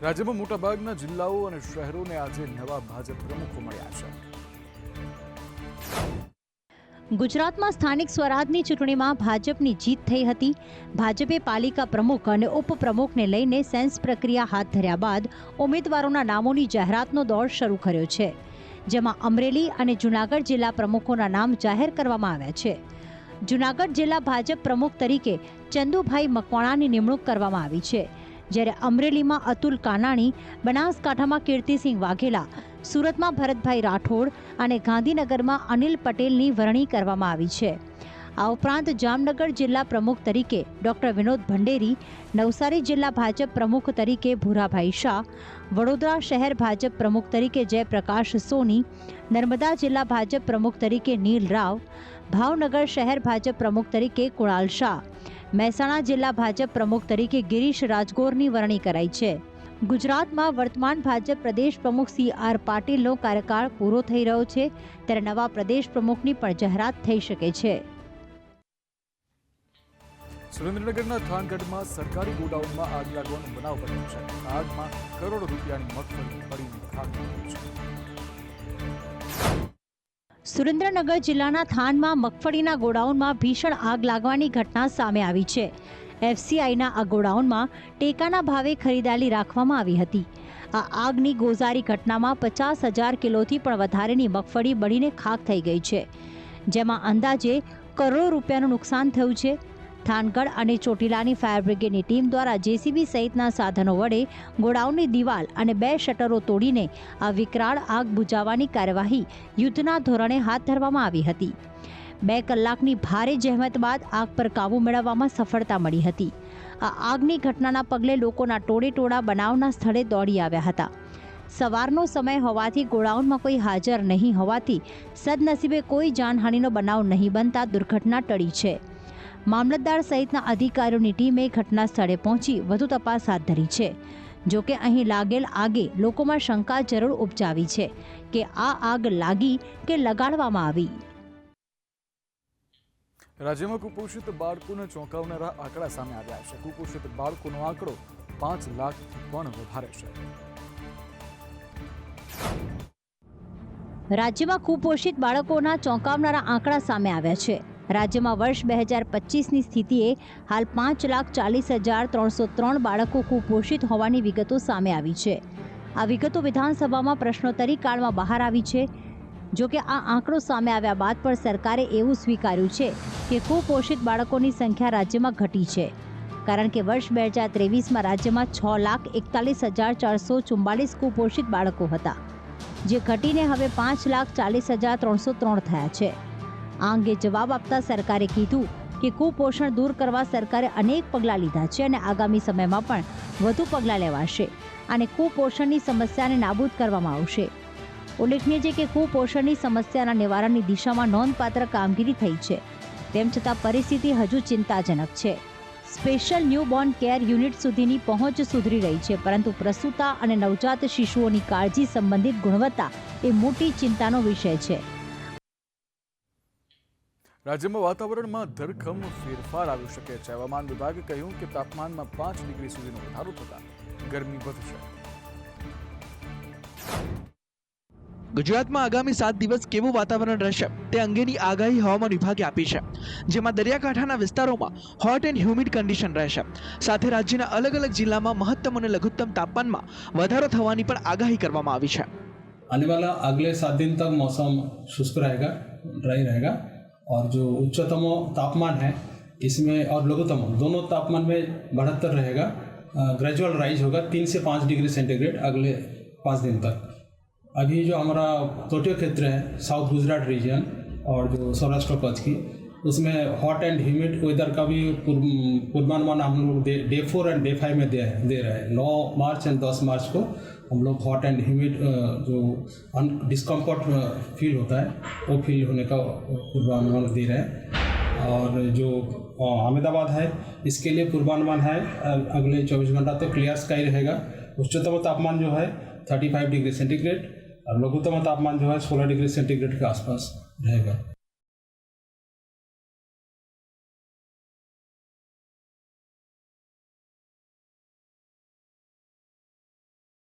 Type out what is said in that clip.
રાજ્યમાં મોટાભાગના જિલ્લાઓ અને શહેરોને આજે નવા ભાજપ પ્રમુખો મળ્યા છે. ગુજરાતમાં સ્થાનિક સ્વરાજની ચૂંટણીમાં ભાજપની જીત થઈ હતી. ભાજપે પાલિકા પ્રમુખ અને ઉપપ્રમુખને લઈને સેન્સ પ્રક્રિયા હાથ ધર્યા બાદ ઉમેદવારોના નામોની જાહેરાતનો દોર શરૂ કર્યો છે, જેમાં અમરેલી અને જૂનાગઢ જિલ્લા પ્રમુખોના નામ જાહેર કરવામાં આવ્યા છે. જૂનાગઢ જિલ્લા ભાજપ પ્રમુખ તરીકે ચંદુભાઈ મકવાણાની નિમણૂક કરવામાં આવી છે, જ્યારે અમરેલીમાં અતુલ કાનાણી, બનાસકાંઠામાં કીર્તિસિંહ વાઘેલા, સુરતમાં ભરતભાઈ રાઠોડ અને ગાંધીનગરમાં અનિલ પટેલની વરણી કરવામાં આવી છે. આ ઉપરાંત જામનગર જિલ્લા પ્રમુખ તરીકે ડોક્ટર વિનોદ ભંડેરી, નવસારી જિલ્લા ભાજપ પ્રમુખ તરીકે ભૂરાભાઈ શાહ, વડોદરા શહેર ભાજપ પ્રમુખ તરીકે જયપ્રકાશ સોની, નર્મદા જિલ્લા ભાજપ પ્રમુખ તરીકે નીલ રાવ, ભાવનગર શહેર ભાજપ પ્રમુખ તરીકે કુણાલ શાહ, મહેસાણા જિલ્લા ભાજપ પ્રમુખ તરીકે ગિરીશ રાજગોરની વરણી કરાઈ છે. ગુજરાતમાં વર્તમાન ભાજપ પ્રદેશ પ્રમુખ CR પાટીલનો કાર્યકાળ પૂરો થઈ રહ્યો છે, ત્યારે નવા પ્રદેશ પ્રમુખની પણ જાહેરાત થઈ શકે છે. સુરેન્દ્રનગરના થાનગઢમાં સરકારી ગોડાઉનમાં આગ લાગવાનો બનાવ બન્યો છે. આગમાં કરોડો રૂપિયાની મગફળી બળીને ખાખ થઈ છે. સુરેન્દ્રનગર જિલ્લાના થાનમાં મગફળીના ગોડાઉનમાં ભીષણ આગ લાગવાની ઘટના સામે આવી છે. FCIના આ ગોડાઉનમાં ટેકાના ભાવે ખરીદારી રાખવામાં આવી હતી. આ આગની ગોઝારી ઘટનામાં 50,000 કિલોથી પણ વધારેની મગફળી બળીને ખાખ થઈ ગઈ છે, જેમાં અંદાજે કરોડો રૂપિયાનું નુકસાન થયું છે. થાનગઢ અને ચોટીલાની ફાયર બ્રિગેડની ટીમ દ્વારા JCB સહિતના સાધનો વડે ગોડાઉનની દિવાલ અને 2 શટરો તોડીને આ વિકરાળ આગ બુઝાવવાની કાર્યવાહી યુદ્ધના ધોરણે હાથ ધરવામાં આવી હતી. 2 કલાકની ભારે જહેમત બાદ આગ પર કાબૂ મેળવવામાં સફળતા મળી હતી. આ આગની ઘટનાના પગલે લોકોના ટોળેટોળા બનાવના સ્થળે દોડી આવ્યા હતા. સવારનો સમય હોવાથી ગોડાઉનમાં કોઈ હાજર નહીં હોવાથી સદનસીબે કોઈ જાનહાનિનો બનાવ નહીં બનતા દુર્ઘટના ટળી છે. મામલતદાર સહિતના અધિકારીઓની ટીમે ઘટના સ્થળે પહોંચી વધુ તપાસ હાથ ધરી છે. જોકે અહીં લાગેલ આગે લોકોમાં શંકા જરૂર ઉપજાવી છે કે આ આગ લાગી કે લગાડવામાં આવી. રાજ્યમાં કુપોષિત બાળકોને ચોંકાવનારા આંકડા સામે આવ્યા છે. કુપોષિત બાળકોનો આંકડો 5 લાખથી પણ વધારે છે. રાજ્યમાં કુપોષિત બાળકોના ચોંકાવનારા આંકડા સામે આવ્યા છે. રાજ્યમાં વર્ષ 2025ની સ્થિતિએ હાલ 5,40,303 બાળકો કુપોષિત હોવાની વિગતો સામે આવી છે. આ વિગતો વિધાનસભામાં પ્રશ્નોત્તરી કાળમાં બહાર આવી છે. જોકે આ આંકડો સામે આવ્યા બાદ પણ સરકારે એવું સ્વીકાર્યું છે કે કુપોષિત બાળકોની સંખ્યા રાજ્યમાં ઘટી છે, કારણ કે વર્ષ 2023માં રાજ્યમાં 6,41,444 કુપોષિત બાળકો હતા, જે ઘટીને હવે 5,40,303 થયા છે. આ અંગે જવાબ આપતા સરકારે કીધું કે કુપોષણ દૂર કરવા સરકારે અનેક પગલાં લીધા છે અને આગામી સમયમાં પણ વધુ પગલાં લેવાશે અને કુપોષણની સમસ્યાને નાબૂદ કરવામાં આવશે. ઉલ્લેખનીય છે કે કુપોષણની સમસ્યાના નિવારણની દિશામાં નોંધપાત્ર કામગીરી થઈ છે, તેમ છતાં પરિસ્થિતિ હજુ ચિંતાજનક છે. સ્પેશિયલ ન્યૂબોર્ન કેર યુનિટ સુધીની પહોંચ સુધરી રહી છે, પરંતુ પ્રસૂતા અને નવજાત શિશુઓની કાળજી સંબંધિત ગુણવત્તા એ મોટી ચિંતાનો વિષય છે. રાજ્યમાં વાતાવરણમાં ધરખમ ફેરફાર આવી શકે છે. હવામાન વિભાગે કહ્યું કે તાપમાનમાં 5 ડિગ્રી સુધીનો વધારો થતાં ગરમી વધશે. ગુજરાતમાં આગામી 7 દિવસ કેવું વાતાવરણ રહેશે તે અંગેની આગાહી હવામાન વિભાગે આપી છે, જેમાં દરિયાકાંઠાના વિસ્તારોમાં હોટ એન્ડ હ્યુમિડ કન્ડિશન રહેશે. સાથે રાજ્યના અલગ અલગ જિલ્લામાં મહત્તમ અને લઘુત્તમ તાપમાનમાં વધારો થવાની પણ આગાહી કરવામાં આવી છે. आने वाला अगले 7 दिन तक मौसम शुष्क रहेगा, ड्राई रहेगा और जो उच्चतम तापमान है इसमें और लघुतम दोनों तापमान में बढ़ोत्तर रहेगा. ग्रेजुअल राइज होगा 3 से 5 डिग्री सेंटीग्रेड अगले 5 दिन तक. अभी जो हमारा तटीय क्षेत्र है साउथ गुजरात रीजन और जो सौराष्ट्र कच्छ की, उसमें हॉट एंड ह्यूमिड वेदर का भी पूर्वानुमान हम लोग डे 4 एंड डे 5 में दे रहे हैं. 9 मार्च एंड 10 मार्च को हम लोग हॉट एंड ह्यूमिड जो डिस्कम्फर्ट फील होता है वो फील होने का पूर्वानुमान दे रहे हैं. और जो अहमदाबाद है इसके लिए पूर्वानुमान है अगले 24 घंटा तो क्लियर स्काई रहेगा. उच्चतम तापमान जो है 35 डिग्री सेंटीग्रेड और लघुतम तापमान जो है 16 डिग्री सेंटीग्रेड के आसपास रहेगा.